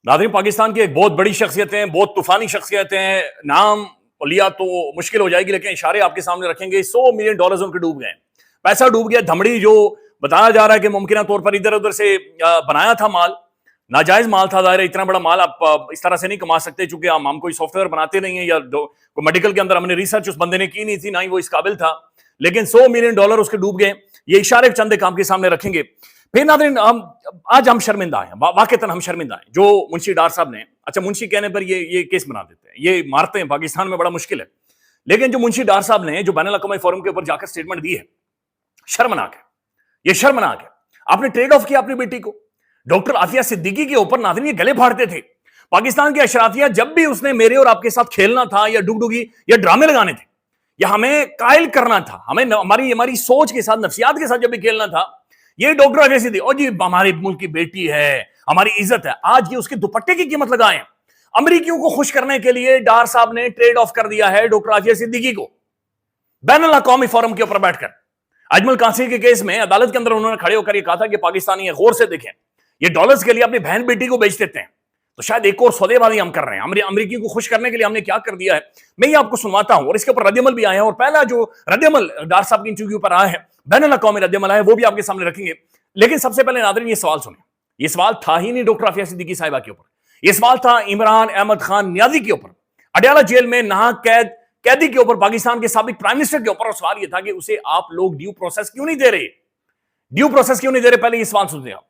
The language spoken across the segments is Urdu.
ناظرین، پاکستان کی ایک بہت بڑی شخصیتیں، بہت طوفانی شخصیتیں، نام لیا تو مشکل ہو جائے گی، لیکن اشارے آپ کے سامنے رکھیں گے. $100 ملین ان کے ڈوب گئے، پیسہ ڈوب گیا. دھمڑی جو بتایا جا رہا ہے کہ ممکنہ طور پر ادھر ادھر سے بنایا تھا مال، ناجائز مال تھا. ظاہر ہے اتنا بڑا مال آپ اس طرح سے نہیں کما سکتے، چونکہ ہم کوئی سافٹ ویئر بناتے نہیں ہیں، یا کوئی میڈیکل کے اندر ہم نے ریسرچ اس بندے نے کی نہیں تھی، نہ ہی وہ اس قابل تھا. لیکن $100 ملین اس کے ڈوب گئے. یہ اشارے چند ایک آپ کے سامنے رکھیں گے. پھر ناظرین، آج ہم شرمندہ ہیں، واقعتاً ہم شرمندہ ہیں. جو منشی ڈار صاحب نے، اچھا منشی کہنے پر یہ کیس بنا دیتے ہیں، یہ مارتے ہیں، پاکستان میں بڑا مشکل ہے. لیکن جو منشی ڈار صاحب نے جو بین الاقوامی فورم کے اوپر جا کر سٹیٹمنٹ دی ہے، شرمناک ہے. یہ شرمناک ہے. آپ نے ٹریڈ آف کیا اپنی بیٹی کو. ڈاکٹر عافیہ صدیقی کے اوپر ناظرین یہ گلے پھاڑتے تھے. پاکستان کے اشرافیہ جب بھی اس نے میرے اور آپ کے ساتھ کھیلنا تھا، یا ڈگ ڈگی یا ڈرامے لگانے تھے، یا ہمیں قائل کرنا تھا، ہمیں ہماری سوچ کے ساتھ، نفسیات کے ساتھ جب بھی کھیلنا تھا، یہ ڈاکٹر عافیہ صدیقی، اور جی ہمارے ملک کی بیٹی ہے، ہماری عزت ہے. آج یہ اس کے دوپٹے کی قیمت لگائیں. امریکیوں کو خوش کرنے کے لیے ڈار صاحب نے ٹریڈ آف کر دیا ہے ڈاکٹر عافیہ صدیقی کو بین الاقوامی فورم کے اوپر بیٹھ کر. اجمل قاسمی کے کیس میں عدالت کے اندر انہوں نے کھڑے ہو کر یہ کہا تھا کہ پاکستانی ہے، غور سے دیکھیں، یہ ڈالرز کے لیے اپنی بہن بیٹی کو بیچ دیتے ہیں. تو شاید ایک اور سودے بازی ہم کر رہے ہیں. امریکیوں کو خوش کرنے کے لیے ہم نے کیا کر دیا ہے، میں یہ آپ کو سنواتا ہوں. اور اس کے اوپر رد عمل بھی آئے ہیں، اور پہلا جو رد عمل ڈار صاحب کی انٹرویو پر آیا ہے، بین الاقوامی رد عمل آیا ہے، وہ بھی آپ کے سامنے رکھیں گے. لیکن سب سے پہلے ناظرین یہ سوال سنیں. یہ سوال تھا ہی نہیں ڈاکٹر عافیہ صدیقی صاحبہ کے اوپر، یہ سوال تھا عمران احمد خان نیازی کے اوپر، اڈیالہ جیل میں ناحق قیدی کے اوپر، پاکستان کے سابق پرائم منسٹر کے اوپر. اور سوال یہ تھا کہ اسے آپ لوگ ڈیو پروسیس کیوں نہیں دے رہے، ڈیو پروسیس کیوں نہیں دے رہے. پہلے یہ سوال سنتے ہیں آپ.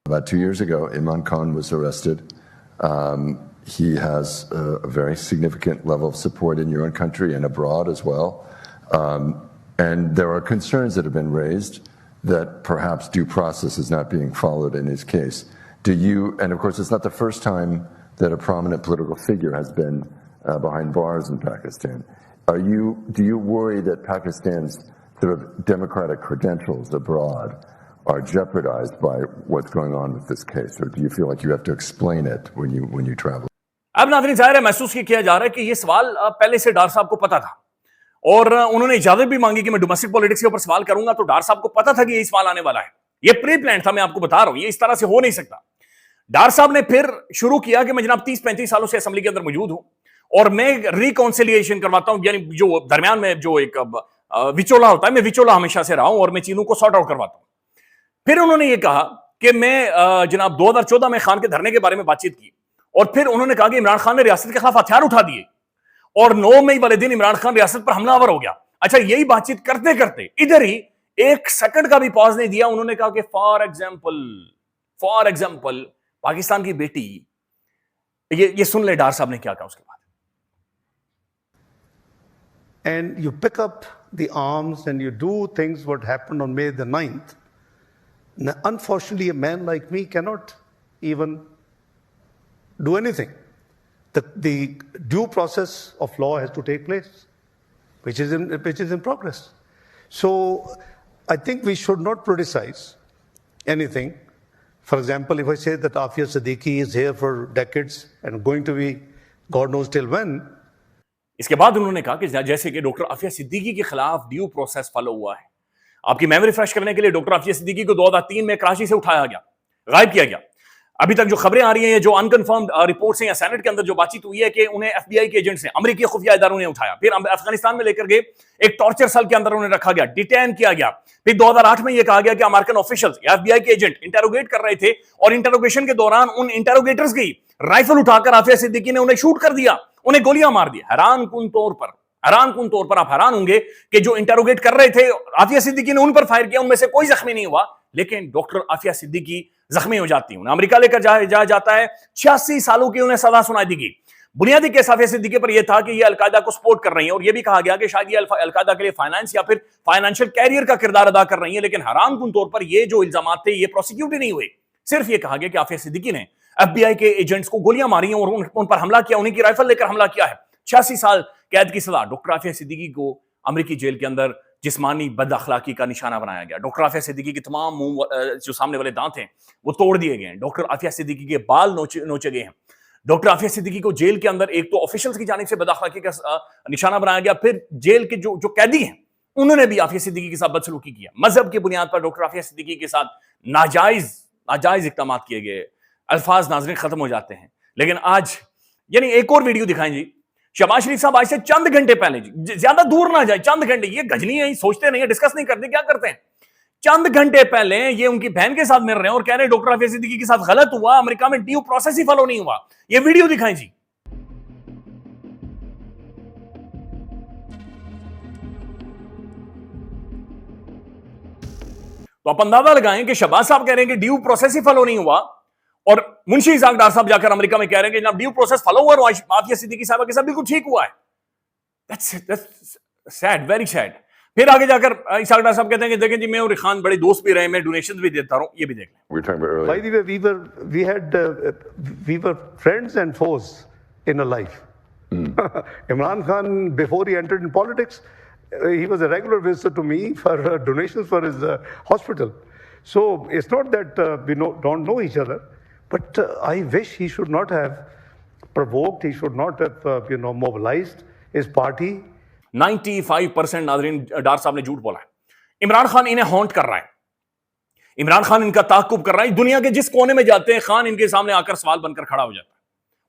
About 2 years ago, Imran Khan was arrested. He has a very significant level of support in your own country and abroad as well. And there are concerns that have been raised that perhaps due process is not being followed in his case. And of course, it's not the first time that a prominent political figure has been behind bars in Pakistan. Do you worry that Pakistan's sort of democratic credentials abroad are jeopardized by what's going on with this case, or do you feel like you have to explain it when you travel? اب ناظرین ظاہر ہے محسوس کیا جا رہا ہے کہ یہ سوال پہلے سے ڈار صاحب کو پتا تھا، اور انہوں نے اجازت بھی مانگی کہ میں ڈومیسٹک پولیٹکس کے اوپر سوال کروں گا. تو ڈار صاحب کو پتا تھا کہ یہ سوال آنے والا ہے، یہ پری پلان تھا. میں آپ کو بتا رہا ہوں یہ اس طرح سے ہو نہیں سکتا. ڈار صاحب نے پھر شروع کیا کہ میں جناب 30-35 سالوں سے اسمبلی کے اندر موجود ہوں، اور میں ریکونسیلیشن کرواتا ہوں، یعنی جو درمیان میں جو ایک وچولا ہوتا ہے، میں وچولا ہمیشہ سے رہا ہوں، اور میں چیزوں کو سارٹ آؤٹ کرواتا ہوں. پھر انہوں نے یہ کہا کہ میں جناب 2014 میں خان کے دھرنے کے بارے میں بات چیت کی، اور پھر انہوں نے کہا کہ عمران خان نے ریاست کے خلاف ہتھیار اٹھا دیے، اور 9 مئی والے دن عمران خان ریاست پر حملہ آور ہو گیا. اچھا، یہی بات چیت کرتے کرتے ادھر ہی ایک سیکنڈ کا بھی پاز نہیں دیا. انہوں نے کہا کہ فار ایگزامپل پاکستان کی بیٹی، یہ سن لے ڈار صاحب نے کیا کہا اس کے بعد. And you pick up the arms and you do things what happened on May the 9th. Now, unfortunately, a man like me cannot even do anything. The due process of law has to take place, which is in progress. So, I think we should not politicize anything. For example, if I say that Afia Siddiqui is here for decades and going to be God knows till when. اس کے بعد انہوں نے کہا کہ جیسے کہ ڈاکٹر عافیہ صدیقی کے خلاف ڈیو پروسیس فالو ہوا ہے. آپ کی میموری فریش کرنے کے لیے ڈاکٹر عافیہ صدیقی کو 2003 میں کراچی سے اٹھایا گیا، غائب کیا گیا. ابھی تک جو خبریں آ رہی ہیں، جو انکنفرمڈ رپورٹس ہیں، یا سینٹ کے اندر جو بات چیت ہوئی ہے کہ انہیں ایف بی آئی کے ایجنٹس نے، امریکی خفیہ اداروں نے اٹھایا، پھر افغانستان میں لے کر گئے، ایک ٹارچر سیل کے اندر انہیں رکھا گیا، ڈیٹین کیا گیا. پھر 2008 میں یہ کہا گیا کہ امریکن آفیشلز یا ایف بی آئی کے ایجنٹ انٹروگیٹ کر رہے تھے، اور انٹروگیشن کے دوران ان انٹروگیٹرز کی رائفل اٹھا کر عافیہ صدیقی نے انہیں شوٹ کر دیا، انہیں گولیاں مار دی. حیران کن طور پر آپ حیران ہوں گے کہ جو انٹروگیٹ کر رہے تھے عافیہ صدیقی نے ان پر فائر کیا، ان میں سے کوئی زخمی نہیں ہوا، لیکن ڈاکٹر عافیہ صدیقی زخمی ہو جاتی. انہیں امریکہ لے کر جایا جاتا ہے، 86 سالوں کی انہیں سزا سنائی دی گئی. بنیادی کیس عافیہ صدیقی پر یہ تھا کہ یہ القاعدہ کو سپورٹ کر رہی ہیں، اور یہ بھی کہا گیا کہ شاید یہ القاعدہ کے لیے فائنانس یا پھر فائنانشل کیریئر کا کردار ادا کر رہی ہیں. لیکن حیران کن طور پر یہ جو الزامات تھے یہ پروسیکیوٹ ہی نہیں ہوئے. صرف یہ کہا گیا کہ عافیہ صدیقی نے ایف بی آئی کے ایجنٹس کو گولیاں ماری ہیں اور ان پر حملہ کیا، انہیں کی رائفل لے کر حملہ کیا ہے. 86 سال قید کی سزا. ڈاکٹر عافیہ صدیقی کو امریکی جیل کے اندر جسمانی بد اخلاقی کا نشانہ بنایا گیا. ڈاکٹر عافیہ صدیقی کے تمام منہ جو سامنے والے دانت ہیں وہ توڑ دیے گئے ہیں. ڈاکٹر عافیہ صدیقی کے بال نوچے گئے ہیں. ڈاکٹر عافیہ صدیقی کو جیل کے اندر ایک تو آفیشلز کی جانب سے بد اخلاقی کا نشانہ بنایا گیا، پھر جیل کے جو قیدی ہیں انہوں نے بھی عافیہ صدیقی کے ساتھ بدسلوکی کیا. مذہب کی بنیاد پر ڈاکٹر عافیہ صدیقی کے ساتھ ناجائز اقدامات کیے گئے. الفاظ ناظرین ختم ہو جاتے ہیں. لیکن آج یعنی ایک اور ویڈیو دکھائیں جی. شہباز شریف صاحب آج سے چند گھنٹے پہلے جی زیادہ دور نہ جائے, چند گھنٹے, یہ گجنی ہے, سوچتے نہیں ہیں, ڈسکس نہیں کرتے, کیا کرتے ہیں. چند گھنٹے پہلے یہ ان کی بہن کے ساتھ مل رہے ہیں اور کہہ رہے ہیں ڈاکٹر عافیہ صدیقی کے ساتھ غلط ہوا, امریکہ میں ڈیو پروسیس ہی فالو نہیں ہوا. یہ ویڈیو دکھائیں جی. تو آپ اندازہ لگائیں کہ شہباز صاحب کہہ رہے ہیں کہ ڈیو پروسیس ہی فالو نہیں ہوا, اور منشی اسحاق ڈار صاحب جا کر امریکہ میں کہہ رہے ہیں کہ جناب ڈیو پروسیس فالو ہوا اور عافیہ صدیقی صاحبہ کے ساتھ بالکل ٹھیک ہوا ہے. That's sad, very sad. پھر آگے جا کر اسحاق ڈار صاحب کہتے ہیں کہ دیکھیں جی میں اور خان بڑے دوست بھی رہے, میں ڈونیشنز بھی دیتا رہا ہوں. یہ بھی دیکھ لیں. We were talking about earlier. By the way, we were friends and foes in a life. Imran Khan, before he entered in politics, he was a regular visitor to me for donations for his hospital. So it's not that we don't know each other, but I wish he should not have provoked, he should not have mobilized his party. 95% ناظرین ڈار صاحب نے جھوٹ بولا ہے. عمران خان انہیں ہانٹ کر رہا ہے, عمران خان ان کا تعاقب کر رہا ہے. دنیا کے جس کونے میں جاتے ہیں خان ان کے سامنے آ کر سوال بن کر کھڑا ہو جاتا ہے,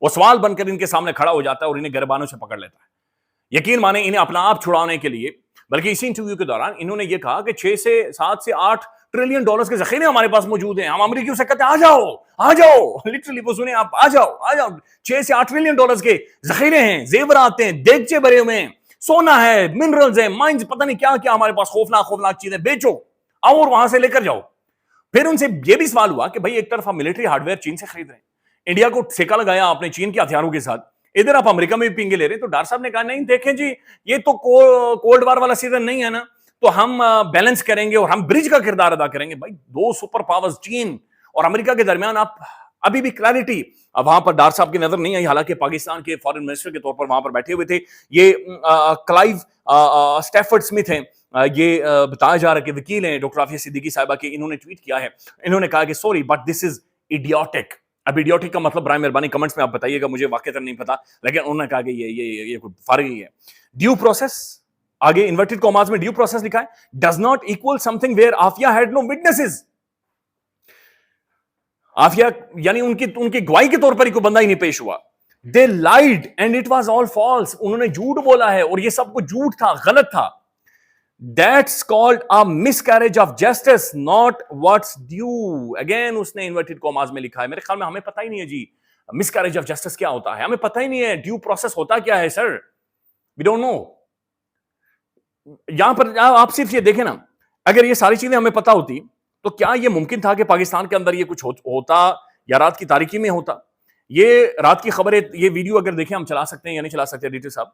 وہ سوال بن کر ان کے سامنے کھڑا ہو جاتا ہے اور انہیں گربانوں سے پکڑ لیتا ہے. یقین مانیں انہیں اپنا آپ چھڑانے کے لیے, بلکہ اسی انٹرویو کے دوران انہوں نے یہ کہا کہ 6 سے 7 سے 8 ٹریلین ڈالرز کے ذخیرے ہمارے پاس موجود ہیں. ہم امریکیوں سے کہتے ہیں آ جاؤ, لٹرلی وہ سنیں آپ, آ جاؤ. 6 سے 8 ٹریلین ڈالرز کے ذخیرے ہیں, زیورات ہیں, دیگچے بھرے ہوئے ہیں, سونا ہے, منرلز ہیں, مائنز, پتہ نہیں کیا کیا ہمارے پاس خوفناک چیزیں, بیچو آؤ اور وہاں سے لے کر جاؤ. پھر ان سے یہ بھی سوال ہوا کہ بھائی ایک طرف ہم ملٹری ہارڈ ویئر چین سے خرید رہے ہیں, انڈیا کو سیکا لگایا آپ نے چین کے ہتھیاروں کے ساتھ, ادھر آپ امریکہ میں بھی پینگے لے رہے ہیں. تو ڈار صاحب نے کہا نہیں دیکھیں جی یہ تو کولڈ وار والا سیزن نہیں ہے نا, تو ہم بیلنس کریں گے اور ہم برج کا کردار ادا کریں گے. بھائی دو سپر پاورز چین اور امریکہ کے درمیان آپ ابھی بھی کلیرٹی وہاں پر ڈار صاحب کی نظر نہیں آئی, حالانکہ پاکستان کے فارن منسٹر کے طور پر وہاں پر بیٹھے ہوئے تھے. یہ کلائیو اسٹیفرڈ اسمتھ ہیں, یہ بتایا جا رہا ہے کہ وکیل ہیں ڈاکٹر عافیہ صدیقی صاحبہ کے. انہوں نے ٹویٹ کیا ہے, انہوں نے کہا کہ sorry but this is idiotic. اب ایڈیوٹک کا مطلب برائے مہربانی کمنٹس میں آپ بتائیے گا, مجھے واقعہ نہیں پتا, لیکن انہوں نے کہا کہ یہ کوئی فارغ ہی ہے. ڈیو پروسیس, آگے انورٹڈ کاماز میں ڈیو پروسیس لکھا ہے, does not equal something where Aafia had no witnesses. Aafia یعنی ان کی گواہی کے طور پر ہی کوئی بندہ ہی نہیں پیش ہوا. They lied and it was all false. انہوں نے جھوٹ بولا ہے اور یہ سب کچھ جھوٹ تھا, غلط تھا. That's called a miscarriage of justice, not what's due. Again اس نے inverted commas میں لکھا ہے. میرے خیال میں ہمیں پتہ ہی نہیں ہے جی miscarriage of justice کیا ہوتا ہے, ہمیں پتہ ہی نہیں ہے ڈیو پروسیس ہوتا کیا ہے. سر we don't know. یہاں پر آپ صرف یہ دیکھیں نا, اگر یہ ساری چیزیں ہمیں پتہ ہوتی تو کیا یہ ممکن تھا کہ پاکستان کے اندر یہ کچھ ہوتا یا رات کی تاریکی میں ہوتا. یہ رات کی خبر ہے, یہ ویڈیو اگر دیکھیں ہم چلا سکتے ہیں یا نہیں چلا سکتے ایڈیٹر صاحب.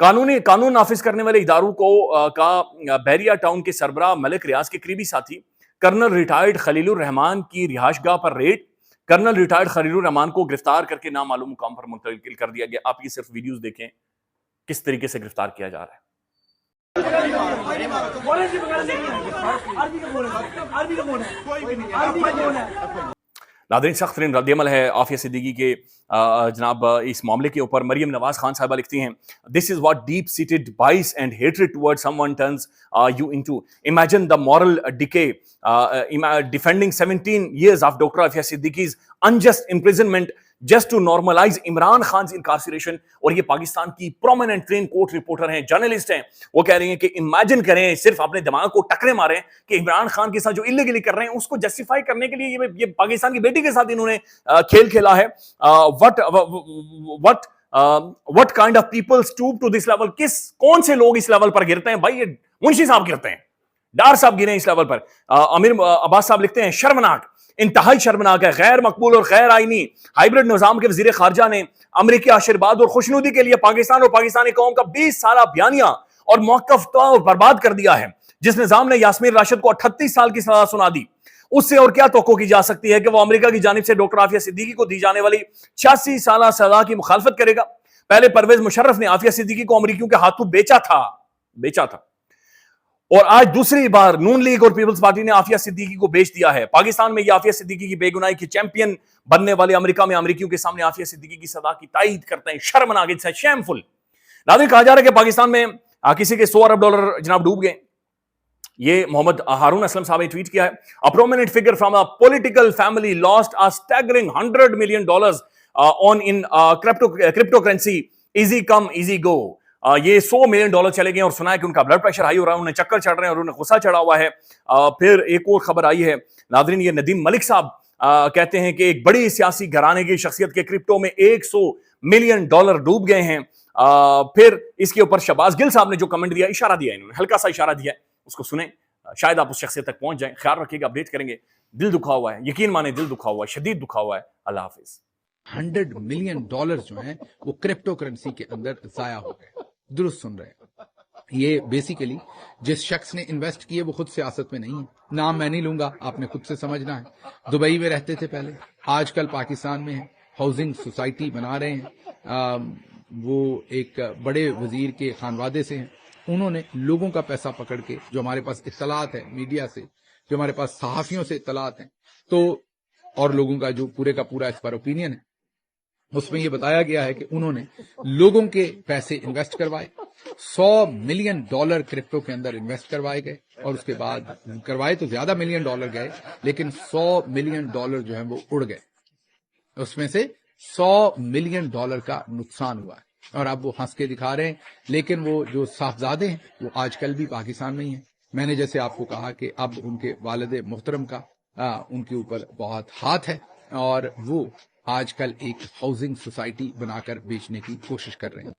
قانون نافذ کرنے والے اداروں کا بحریہ ٹاؤن کے سربراہ ملک ریاض کے قریبی ساتھی کرنل ریٹائرڈ خلیل الرحمان کی رہائش گاہ پر ریڈ. کرنل ریٹائرڈ خلیل الرحمان کو گرفتار کر کے نامعلوم مقام پر منتقل کر دیا گیا. آپ یہ صرف ویڈیوز دیکھیں کس طریقے سے گرفتار کیا جا رہا ہے. ناظرین سخت ترین رد عمل ہے عافیہ صدیقی کے جناب اس معاملے کے اوپر. مریم نواز خان صاحبہ لکھتی ہیں this is what deep seated bias and hatred towards someone turns you into. Imagine the moral decay defending 17 years of Dr. Afia Siddiqui's unjust imprisonment just to normalize Imran Khan's incarceration. اور یہ پاکستان کی پرومیننٹ ترین کورٹ رپورٹر ہیں, جرنلسٹ ہیں, وہ کہہ رہی ہیں کہ امیجن کریں, صرف اپنے دماغ کو ٹکرے ماریں کہ عمران خان کے ساتھ جو اللیگلی کر رہے ہیں اس کو جسٹیفائی کرنے کے لیے یہ پاکستان کی بیٹی کے ساتھ انہوں نے کھیل کھیلا ہے. what kind of people stoop to this level. کون سے لوگ اس لیول پر گرتے ہیں؟ بھائی یہ منشی صاحب گرتے ہیں, ڈار صاحب گرے ہیں اس لیول پر. امیر عباس صاحب لکھتے ہیں شرمناک, انتہائی شرمناک ہے, غیر مقبول اور غیر آئینی ہائبرڈ نظام کے وزیر خارجہ نے امریکی آشیرواد اور خوشنودی کے لیے پاکستان اور پاکستانی قوم کا 20 سالہ بیانیہ اور موقف تو برباد کر دیا ہے. جس نظام نے یاسمین راشد کو 38 سال کی سزا سنا دی, اس سے اور کیا توقع کی جا سکتی ہے کہ وہ امریکہ کی جانب سے ڈاکٹر عافیہ صدیقی کو دی جانے والی 86 سالہ سزا کی مخالفت کرے گا. پہلے پرویز مشرف نے عافیہ صدیقی کو امریکیوں کے ہاتھوں بیچا تھا اور آج دوسری بار نون لیگ اور پیپلز پارٹی نے عافیہ صدیقی کو بیچ دیا ہے. پاکستان میں یہ عافیہ صدیقی کی بے گناہی کے چیمپئن بننے والے امریکہ میں امریکیوں کے سامنے عافیہ صدیقی کی سزا کی تائید کرتے ہیں. شرمناک, اٹس شیمفل. ناظرین کہا جا رہا ہے کہ پاکستان میں کسی کے $100 ارب جناب ڈوب گئے. یہ محمد ہارون اسلم صاحب نے ٹویٹ کیا ہے. A prominent figure from a political family lost a staggering $100 million on in cryptocurrency easy come easy go. یہ $100 ملین چلے گئے اور سنا ہے کہ ان کا بلڈ پریشر ہائی ہو رہا ہے, انہیں چکر چڑھ رہے ہیں اور انہیں غصہ چڑھا ہوا ہے. پھر ایک اور خبر آئی ہے ناظرین, یہ ندیم ملک صاحب کہتے ہیں کہ ایک بڑی سیاسی گھرانے کی شخصیت کے کرپٹو میں $100 ملین ڈوب گئے ہیں. پھر اس کے اوپر شہباز گل صاحب نے جو کمنٹ دیا, اشارہ دیا, انہوں نے ہلکا سا اشارہ دیا ہے, اس کو سنیں, شاید آپ اس شخصیت تک پہنچ جائیں. خیال رکھیے گا, اپڈیٹ کریں گے. دل دکھا ہوا ہے, یقین مانے دل دکھا ہوا ہے, شدید دکھا ہوا ہے. اللہ حافظ. $100 ملین جو ہیں وہ کرپٹو کرنسی کے اندر ضائع ہو گئے. درست سن رہے ہیں. یہ بیسیکلی جس شخص نے انویسٹ کیے وہ خود سیاست میں نہیں ہے. نام میں نہیں لوں گا, آپ نے خود سے سمجھنا ہے. دبئی میں رہتے تھے پہلے, آج کل پاکستان میں ہیں, ہاؤسنگ سوسائٹی بنا رہے ہیں. وہ ایک بڑے وزیر کے خانوادے سے ہیں. انہوں نے لوگوں کا پیسہ پکڑ کے, جو ہمارے پاس اطلاعات ہیں میڈیا سے, جو ہمارے پاس صحافیوں سے اطلاعات ہیں, تو اور لوگوں کا جو پورے کا پورا اس پر اوپینین ہے, اس میں یہ بتایا گیا ہے کہ انہوں نے لوگوں کے پیسے انویسٹ کروائے. $100 ملین کرپٹو کے اندر انویسٹ کروائے گئے, اور اس کے بعد کروائے تو زیادہ ملین ڈالر گئے, لیکن $100 ملین جو ہیں وہ اڑ گئے. اس میں سے $100 ملین کا نقصان ہوا ہے. اور اب وہ ہنس کے دکھا رہے ہیں, لیکن وہ جو صاحبزادے ہیں وہ آج کل بھی پاکستان میں ہی ہیں. میں نے جیسے آپ کو کہا کہ اب ان کے والد محترم کا ان کے اوپر بہت ہاتھ ہے, اور وہ آج کل ایک ہاؤسنگ سوسائٹی بنا کر بیچنے کی کوشش کر رہے ہیں.